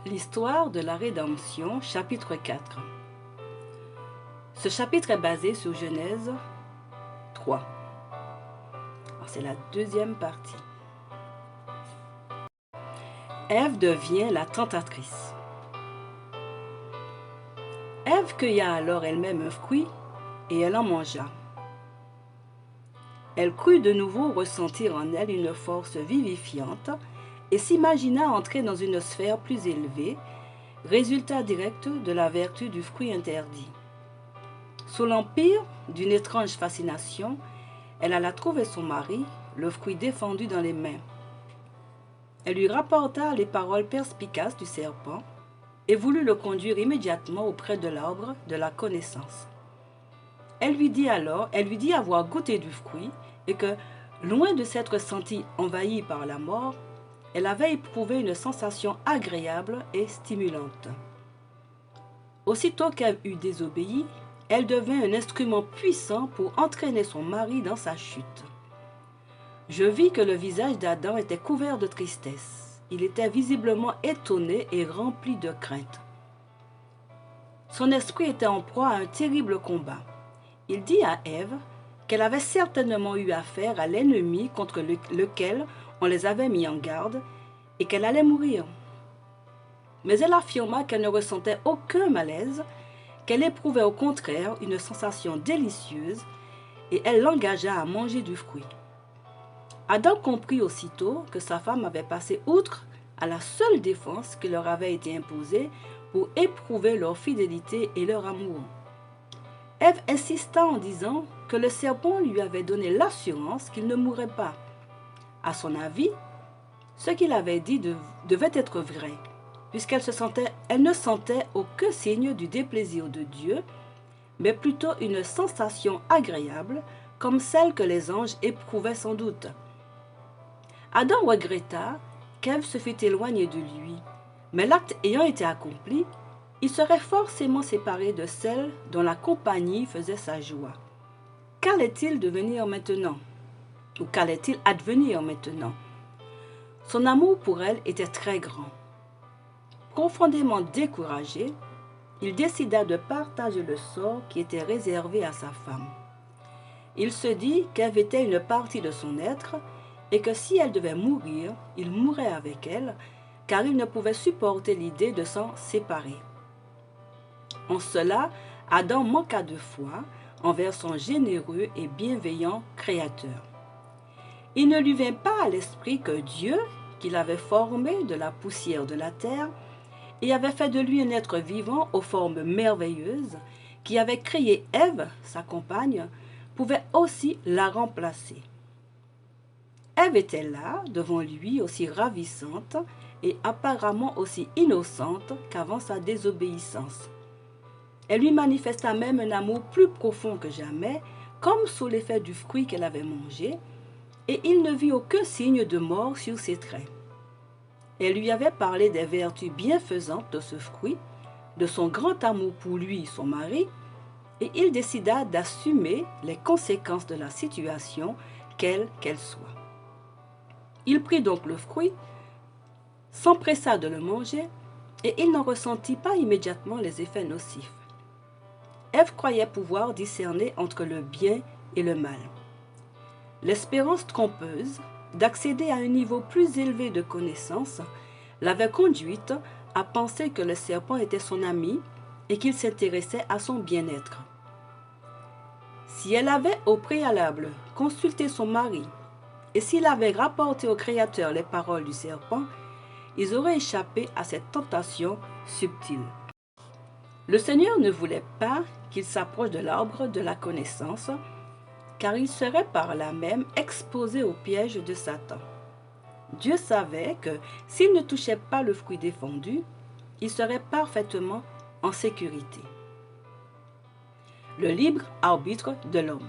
L'histoire de la rédemption, chapitre 4. Ce chapitre est basé sur Genèse 3. C'est la deuxième partie. Ève devient la tentatrice. Ève cueilla alors elle-même un fruit et elle en mangea. Elle crut de nouveau ressentir en elle une force vivifiante et s'imagina entrer dans une sphère plus élevée, résultat direct de la vertu du fruit interdit. Sous l'empire d'une étrange fascination, elle alla trouver son mari, le fruit défendu dans les mains. Elle lui rapporta les paroles perspicaces du serpent et voulut le conduire immédiatement auprès de l'arbre de la connaissance. Elle lui dit avoir goûté du fruit et que, loin de s'être sentie envahie par la mort, elle avait éprouvé une sensation agréable et stimulante. Aussitôt qu'elle eut désobéi, elle devint un instrument puissant pour entraîner son mari dans sa chute. Je vis que le visage d'Adam était couvert de tristesse. Il était visiblement étonné et rempli de crainte. Son esprit était en proie à un terrible combat. Il dit à Ève qu'elle avait certainement eu affaire à l'ennemi contre lequel on les avait mis en garde et qu'elle allait mourir. Mais elle affirma qu'elle ne ressentait aucun malaise, qu'elle éprouvait au contraire une sensation délicieuse et elle l'engagea à manger du fruit. Adam comprit aussitôt que sa femme avait passé outre à la seule défense qui leur avait été imposée pour éprouver leur fidélité et leur amour. Ève insista en disant que le serpent lui avait donné l'assurance qu'il ne mourrait pas. À son avis, ce qu'il avait dit devait être vrai, puisqu'elle ne sentait aucun signe du déplaisir de Dieu, mais plutôt une sensation agréable, comme celle que les anges éprouvaient sans doute. Adam regretta qu'Ève se fût éloignée de lui, mais l'acte ayant été accompli, il serait forcément séparé de celle dont la compagnie faisait sa joie. Qu'allait-il devenir maintenant? Ou qu'allait-il advenir maintenant? Son amour pour elle était très grand. Profondément découragé, il décida de partager le sort qui était réservé à sa femme. Il se dit qu'Ève était une partie de son être et que si elle devait mourir, il mourrait avec elle, car il ne pouvait supporter l'idée de s'en séparer. En cela, Adam manqua de foi envers son généreux et bienveillant Créateur. Il ne lui vint pas à l'esprit que Dieu, qui l'avait formé de la poussière de la terre, et avait fait de lui un être vivant aux formes merveilleuses, qui avait créé Ève, sa compagne, pouvait aussi la remplacer. Ève était là, devant lui, aussi ravissante et apparemment aussi innocente qu'avant sa désobéissance. Elle lui manifesta même un amour plus profond que jamais, comme sous l'effet du fruit qu'elle avait mangé, et il ne vit aucun signe de mort sur ses traits. Elle lui avait parlé des vertus bienfaisantes de ce fruit, de son grand amour pour lui, son mari, et il décida d'assumer les conséquences de la situation, quelle qu'elle soit. Il prit donc le fruit, s'empressa de le manger, et il n'en ressentit pas immédiatement les effets nocifs. Ève croyait pouvoir discerner entre le bien et le mal. L'espérance trompeuse d'accéder à un niveau plus élevé de connaissance l'avait conduite à penser que le serpent était son ami et qu'il s'intéressait à son bien-être. Si elle avait au préalable consulté son mari et s'il avait rapporté au Créateur les paroles du serpent, ils auraient échappé à cette tentation subtile. Le Seigneur ne voulait pas qu'il s'approche de l'arbre de la connaissance, car il serait par là même exposé au piège de Satan. Dieu savait que s'il ne touchait pas le fruit défendu, il serait parfaitement en sécurité. Le libre arbitre de l'homme.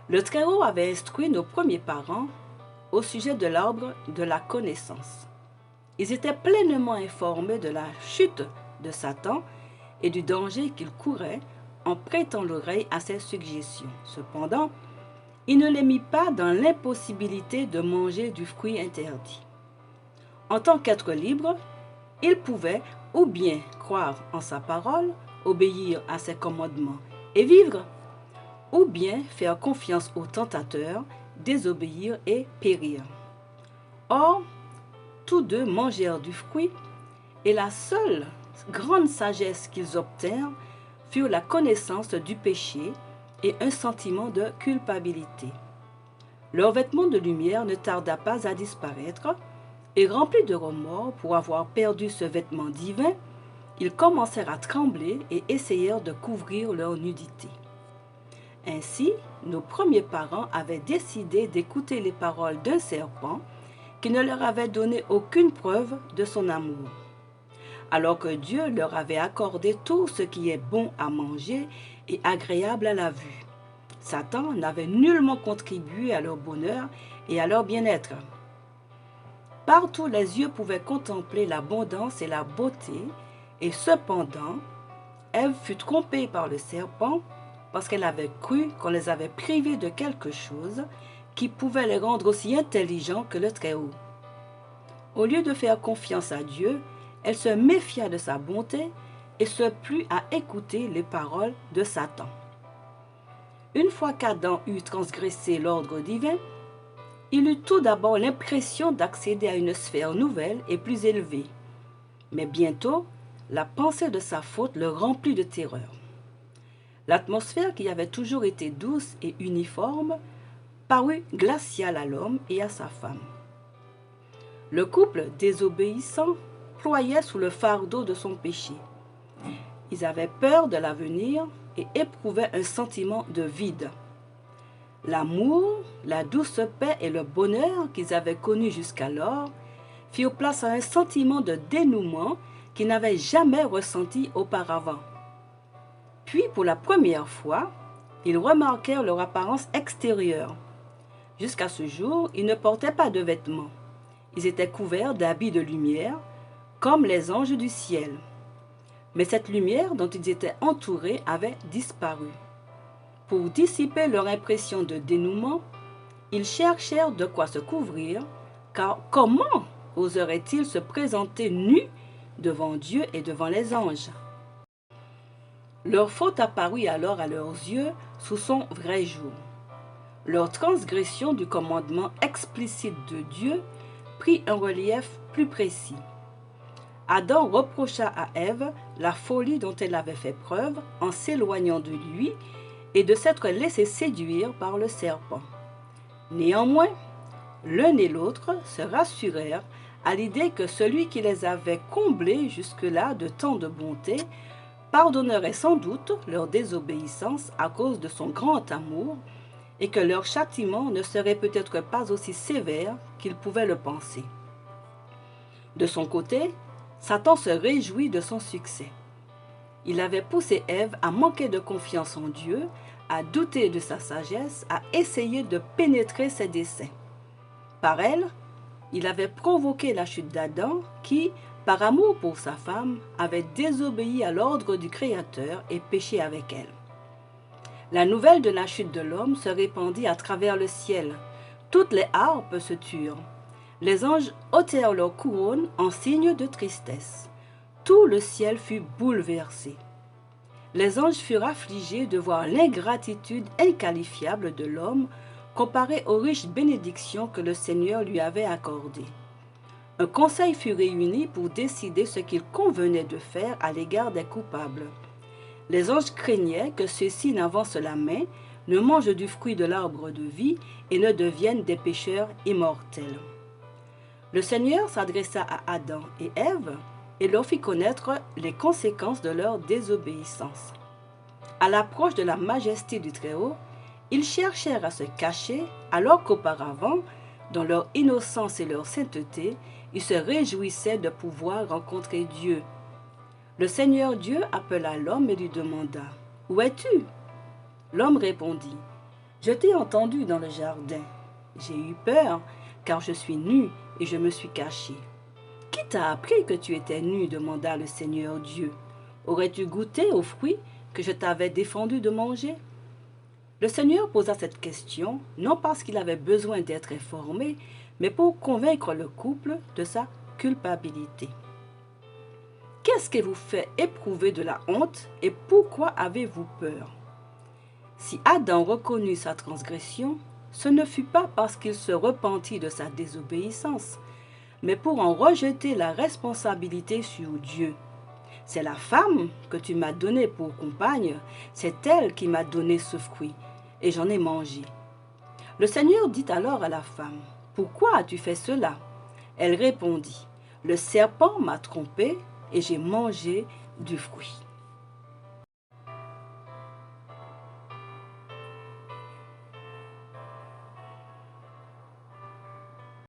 Le Très-Haut avait instruit nos premiers parents au sujet de l'arbre de la connaissance. Ils étaient pleinement informés de la chute de Satan et du danger qu'il courait en prêtant l'oreille à ses suggestions. Cependant, il ne les mit pas dans l'impossibilité de manger du fruit interdit. En tant qu'être libre, Ils pouvaient ou bien croire en sa parole, obéir à ses commandements et vivre, ou bien faire confiance au tentateur, désobéir et périr. Or, tous deux mangèrent du fruit, et la seule grande sagesse qu'ils obtinrent fut la connaissance du péché et un sentiment de culpabilité. Leur vêtement de lumière ne tarda pas à disparaître, et remplis de remords pour avoir perdu ce vêtement divin, ils commencèrent à trembler et essayèrent de couvrir leur nudité. Ainsi, nos premiers parents avaient décidé d'écouter les paroles d'un serpent qui ne leur avait donné aucune preuve de son amour. Alors que Dieu leur avait accordé tout ce qui est bon à manger et agréable à la vue. Satan n'avait nullement contribué à leur bonheur et à leur bien-être. Partout les yeux pouvaient contempler l'abondance et la beauté, et cependant, Ève fut trompée par le serpent parce qu'elle avait cru qu'on les avait privés de quelque chose qui pouvait les rendre aussi intelligents que le Très-Haut. Au lieu de faire confiance à Dieu, elle se méfia de sa bonté et se plut à écouter les paroles de Satan. Une fois qu'Adam eut transgressé l'ordre divin, il eut tout d'abord l'impression d'accéder à une sphère nouvelle et plus élevée. Mais bientôt, la pensée de sa faute le remplit de terreur. L'atmosphère qui avait toujours été douce et uniforme parut glaciale à l'homme et à sa femme. Le couple désobéissant ployait sous le fardeau de son péché. Ils avaient peur de l'avenir et éprouvaient un sentiment de vide. L'amour, la douce paix et le bonheur qu'ils avaient connus jusqu'alors firent place à un sentiment de dénouement qu'ils n'avaient jamais ressenti auparavant. Puis, pour la première fois, ils remarquèrent leur apparence extérieure. Jusqu'à ce jour, ils ne portaient pas de vêtements. Ils étaient couverts d'habits de lumière, comme les anges du ciel. Mais cette lumière dont ils étaient entourés avait disparu. Pour dissiper leur impression de dénouement, ils cherchèrent de quoi se couvrir, car comment oseraient-ils se présenter nus devant Dieu et devant les anges? Leur faute apparut alors à leurs yeux sous son vrai jour. Leur transgression du commandement explicite de Dieu prit un relief plus précis. Adam reprocha à Ève la folie dont elle avait fait preuve en s'éloignant de lui et de s'être laissé séduire par le serpent. Néanmoins, l'un et l'autre se rassurèrent à l'idée que celui qui les avait comblés jusque-là de tant de bonté pardonnerait sans doute leur désobéissance à cause de son grand amour et que leur châtiment ne serait peut-être pas aussi sévère qu'ils pouvaient le penser. De son côté, Satan se réjouit de son succès. Il avait poussé Ève à manquer de confiance en Dieu, à douter de sa sagesse, à essayer de pénétrer ses desseins. Par elle, il avait provoqué la chute d'Adam qui, par amour pour sa femme, avait désobéi à l'ordre du Créateur et péché avec elle. La nouvelle de la chute de l'homme se répandit à travers le ciel. Toutes les harpes se turent. Les anges ôtèrent leur couronne en signe de tristesse. Tout le ciel fut bouleversé. Les anges furent affligés de voir l'ingratitude inqualifiable de l'homme comparée aux riches bénédictions que le Seigneur lui avait accordées. Un conseil fut réuni pour décider ce qu'il convenait de faire à l'égard des coupables. Les anges craignaient que ceux-ci n'avancent la main, ne mangent du fruit de l'arbre de vie et ne deviennent des pécheurs immortels. Le Seigneur s'adressa à Adam et Ève et leur fit connaître les conséquences de leur désobéissance. À l'approche de la majesté du Très-Haut, ils cherchèrent à se cacher alors qu'auparavant, dans leur innocence et leur sainteté, ils se réjouissaient de pouvoir rencontrer Dieu. Le Seigneur Dieu appela l'homme et lui demanda « Où es-tu » L'homme répondit « Je t'ai entendu dans le jardin. J'ai eu peur, car je suis nu et je me suis caché. » « Qui t'a appris que tu étais nu » demanda le Seigneur Dieu. « Aurais-tu goûté aux fruits que je t'avais défendu de manger ?» Le Seigneur posa cette question, non parce qu'il avait besoin d'être informé, mais pour convaincre le couple de sa culpabilité. qu'est-ce qui vous fait éprouver de la honte et pourquoi avez-vous peur? Si Adam reconnut sa transgression, ce ne fut pas parce qu'il se repentit de sa désobéissance, mais pour en rejeter la responsabilité sur Dieu. C'est la femme que tu m'as donnée pour compagne, c'est elle qui m'a donné ce fruit, et j'en ai mangé. Le Seigneur dit alors à la femme, « Pourquoi as-tu fait cela ?» Elle répondit, « Le serpent m'a trompée et j'ai mangé du fruit. »